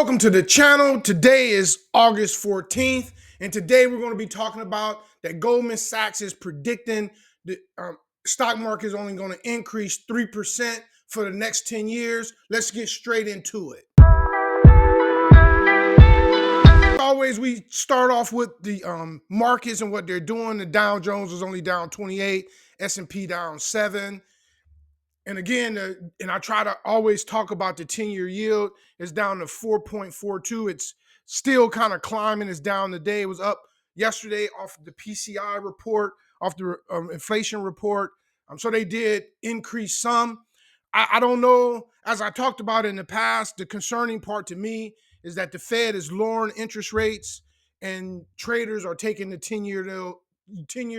Welcome to the channel. Today is August 14th, and today we're going to be talking about that Goldman Sachs is predicting the stock market is only going to increase 3% for the next 10 years. Let's get straight into it. Always, we start off with the markets and what they're doing. The Dow Jones is only down 28, S&P down 7. And again, and I try to always talk about the 10-year yield. It's down to 4.42. It's still kind of climbing. It's down today. It was up yesterday off the PCI report, off the inflation report. So they did increase some. I don't know. As I talked about in the past, the concerning part to me is that the Fed is lowering interest rates and traders are taking the 10-year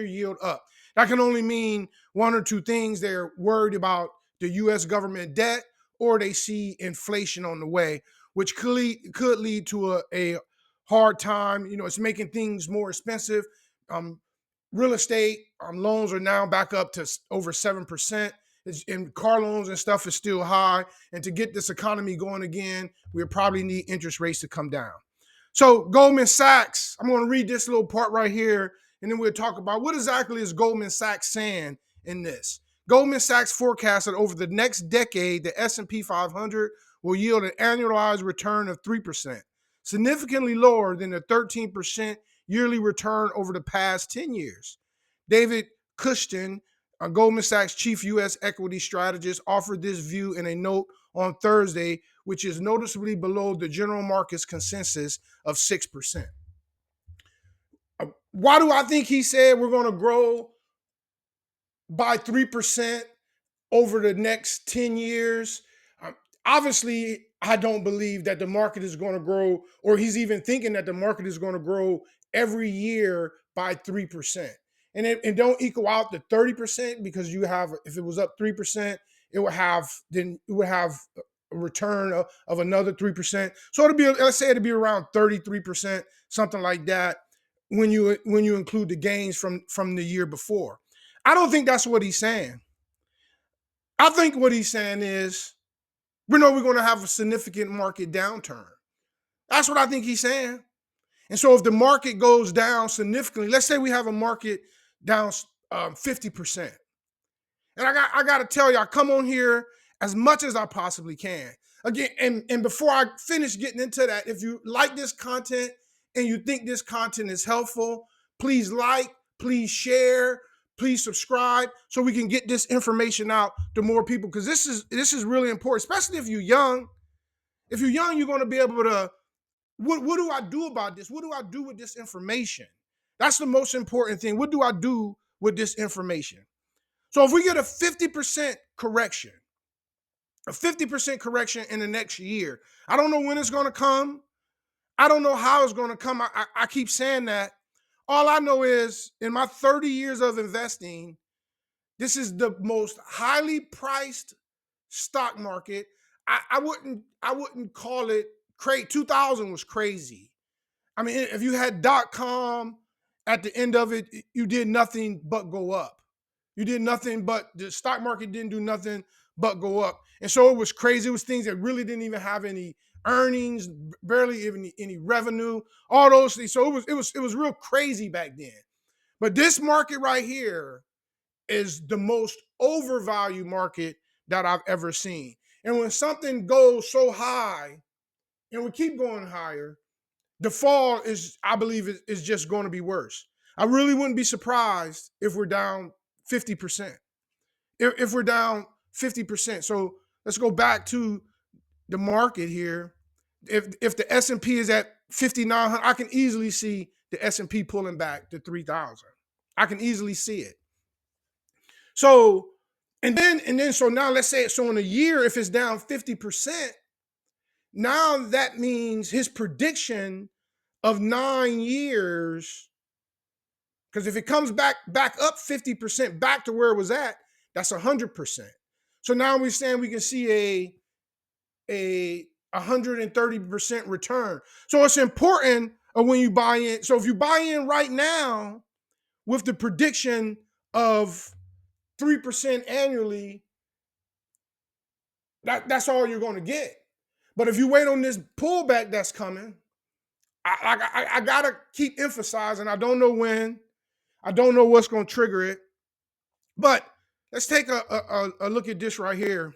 yield up. That can only mean one or two things. They're worried about the U.S. government debt, or they see inflation on the way, which could lead to a hard time. You know, it's making things more expensive. Real estate loans are now back up to over 7%. And car loans and stuff is still high. And to get this economy going again, we probably need interest rates to come down. So Goldman Sachs, I'm going to read this little part right here, and then we'll talk about what exactly is Goldman Sachs saying in this. Goldman Sachs forecasts that over the next decade, the S&P 500 will yield an annualized return of 3%, significantly lower than the 13% yearly return over the past 10 years. David Cushton, a Goldman Sachs chief U.S. equity strategist, offered this view in a note on Thursday, which is noticeably below the general market's consensus of 6%. Why do I think he said we're going to grow by 3% over the next 10 years? Obviously, I don't believe that the market is going to grow, or he's even thinking that the market is going to grow every year by 3%. And don't equal out the 30%, because you have, if it was up 3%, it would have a return of another 3%. So it'll be, let's say it'll be around 33%, something like that, when you include the gains from the year before. I don't think that's what he's saying. I think what he's saying is, we know we're going to have a significant market downturn. That's what I think he's saying. And so if the market goes down significantly, let's say we have a market down 50%. And I got to tell you, I come on here as much as I possibly can. Again, and before I finish getting into that, if you like this content and you think this content is helpful, please like, please share, please subscribe, so we can get this information out to more people, because this is really important, especially if you're young. If you're young, you're going to be able to, what do I do about this? What do I do with this information? That's the most important thing. What do I do with this information? So if we get a 50% correction, in the next year, I don't know when it's going to come. I don't know how it's going to come. I keep saying that. All I know is, in my 30 years of investing, this is the most highly priced stock market. I wouldn't call it crazy. 2000 was crazy. I mean, if you had .com at the end of it, you did nothing but go up. You did nothing but, the stock market didn't do nothing but go up. And so it was crazy. It was things that really didn't even have any earnings, barely even any revenue, all those things. So it was real crazy back then. But this market right here is the most overvalued market that I've ever seen. And when something goes so high and we keep going higher, the fall is, I believe, is just going to be worse. I really wouldn't be surprised if we're down 50%. If we're down 50%. So let's go back to the market here. If the S&P is at 5,900, I can easily see the S&P pulling back to 3,000. I can easily see it. So, and then so now let's say, so in a year, if it's down 50%, now that means his prediction of 9 years, because if it comes back up 50%, back to where it was at, that's 100%. So now we're saying we can see a 130% return. So it's important when you buy in. So if you buy in right now with the prediction of 3% annually, that's all you're going to get. But if you wait on this pullback that's coming, I gotta keep emphasizing. I don't know when. I don't know what's going to trigger it. But let's take a look at this right here.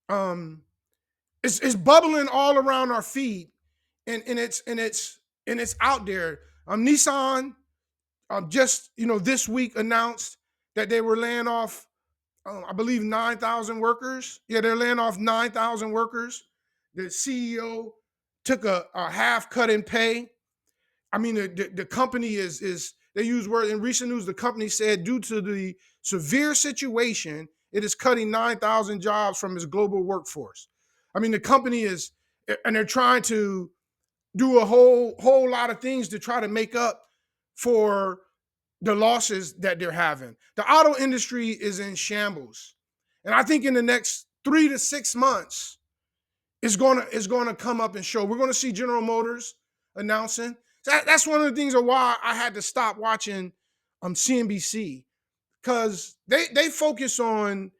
Um, it's bubbling all around our feet, and it's out there. Nissan just this week announced that they were laying off, I believe 9,000 workers. Yeah, they're laying off 9,000 workers. The CEO took a half cut in pay. I mean, the company is they use word in recent news. The company said due to the severe situation, it is cutting 9,000 jobs from its global workforce. I mean, the company is, and they're trying to do a whole lot of things to try to make up for the losses that they're having. The auto industry is in shambles, and I think in the next 3 to 6 months, it's gonna come up and show. We're gonna see General Motors announcing. That's one of the things of why I had to stop watching CNBC, because they focus on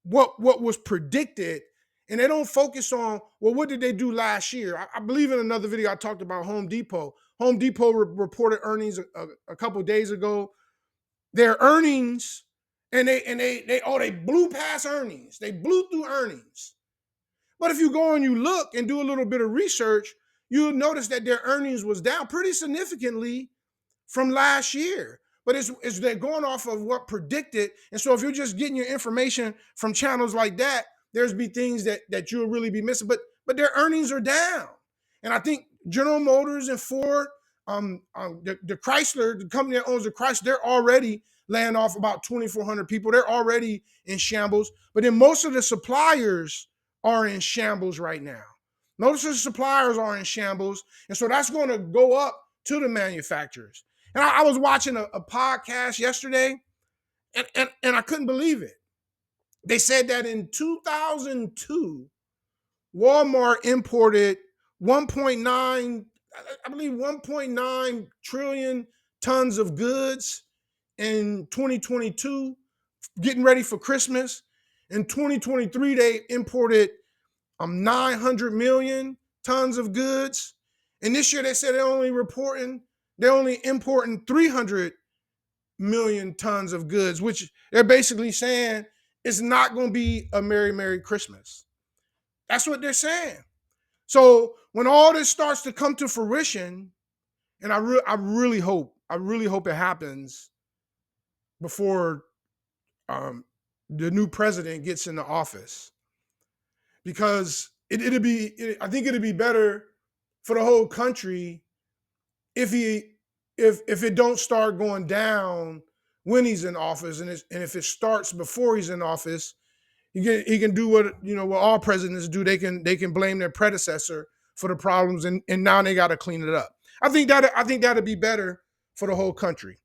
what was predicted, and they don't focus on, well, what did they do last year. I believe in another video I talked about Home Depot. Home Depot reported earnings a couple of days ago. Their earnings, and they blew past earnings. They blew through earnings. But if you go and you look and do a little bit of research, you'll notice that their earnings was down pretty significantly from last year. But it's they're going off of what predicted. And so if you're just getting your information from channels like that, there's be things that you'll really be missing. But their earnings are down. And I think General Motors and Ford, the Chrysler, the company that owns the Chrysler, they're already laying off about 2,400 people. They're already in shambles. But then most of the suppliers are in shambles right now. Most of the suppliers are in shambles. And so that's going to go up to the manufacturers. And I was watching a podcast yesterday, and I couldn't believe it. They said that in 2002, Walmart imported 1.9, I believe 1.9 trillion tons of goods in 2022, getting ready for Christmas. In 2023, they imported 900 million tons of goods. And this year they said they're only importing 300 million tons of goods, which they're basically saying it's not going to be a Merry Christmas. That's what they're saying. So when all this starts to come to fruition, and I really hope it happens before the new president gets into office, because I think it'd be better for the whole country if it don't start going down when he's in office, and if it starts before he's in office, he can do what all presidents do. They can blame their predecessor for the problems, and now they got to clean it up. I think that'd be better for the whole country.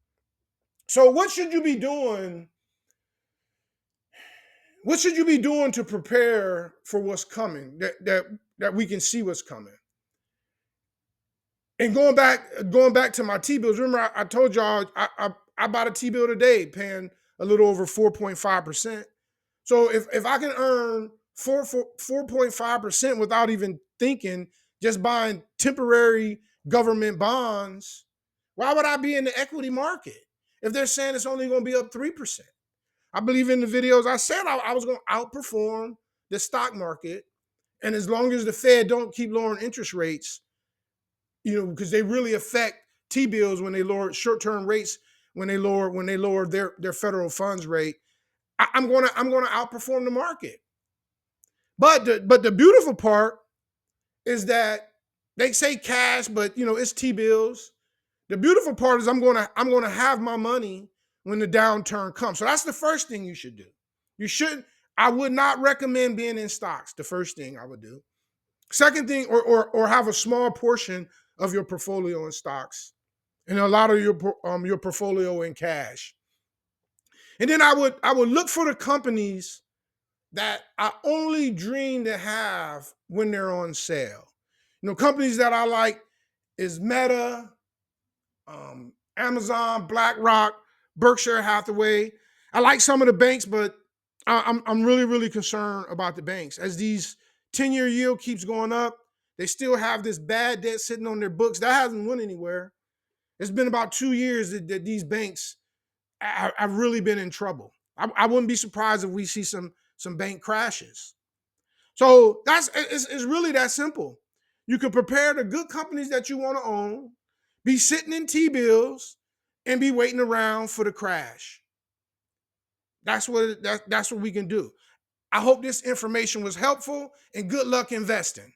So what should you be doing? What should you be doing to prepare for what's coming? That we can see what's coming. And going back to my T-bills, remember I told y'all I bought a T-bill today paying a little over 4.5%. So if I can earn 4.5% without even thinking, just buying temporary government bonds, why would I be in the equity market if they're saying it's only going to be up 3%? I believe in the videos I said I was going to outperform the stock market. And as long as the Fed don't keep lowering interest rates, because they really affect T-bills when they lower short-term rates, when they lower their federal funds rate, I'm gonna outperform the market. But the beautiful part is that they say cash, but it's T-bills. The beautiful part is I'm gonna have my money when the downturn comes. So that's the first thing you should do. I would not recommend being in stocks. The first thing I would do. Second thing, or have a small portion of your portfolio in stocks, and a lot of your portfolio in cash. And then I would look for the companies that I only dream to have when they're on sale. Companies that I like is Meta, Amazon, BlackRock, Berkshire Hathaway. I like some of the banks, but I'm really concerned about the banks as these 10-year yield keeps going up. They still have this bad debt sitting on their books. That hasn't went anywhere. It's been about 2 years that these banks have really been in trouble. I wouldn't be surprised if we see some bank crashes. So it's really that simple. You can prepare the good companies that you want to own, be sitting in T-bills, and be waiting around for the crash. That's what we can do. I hope this information was helpful, and good luck investing.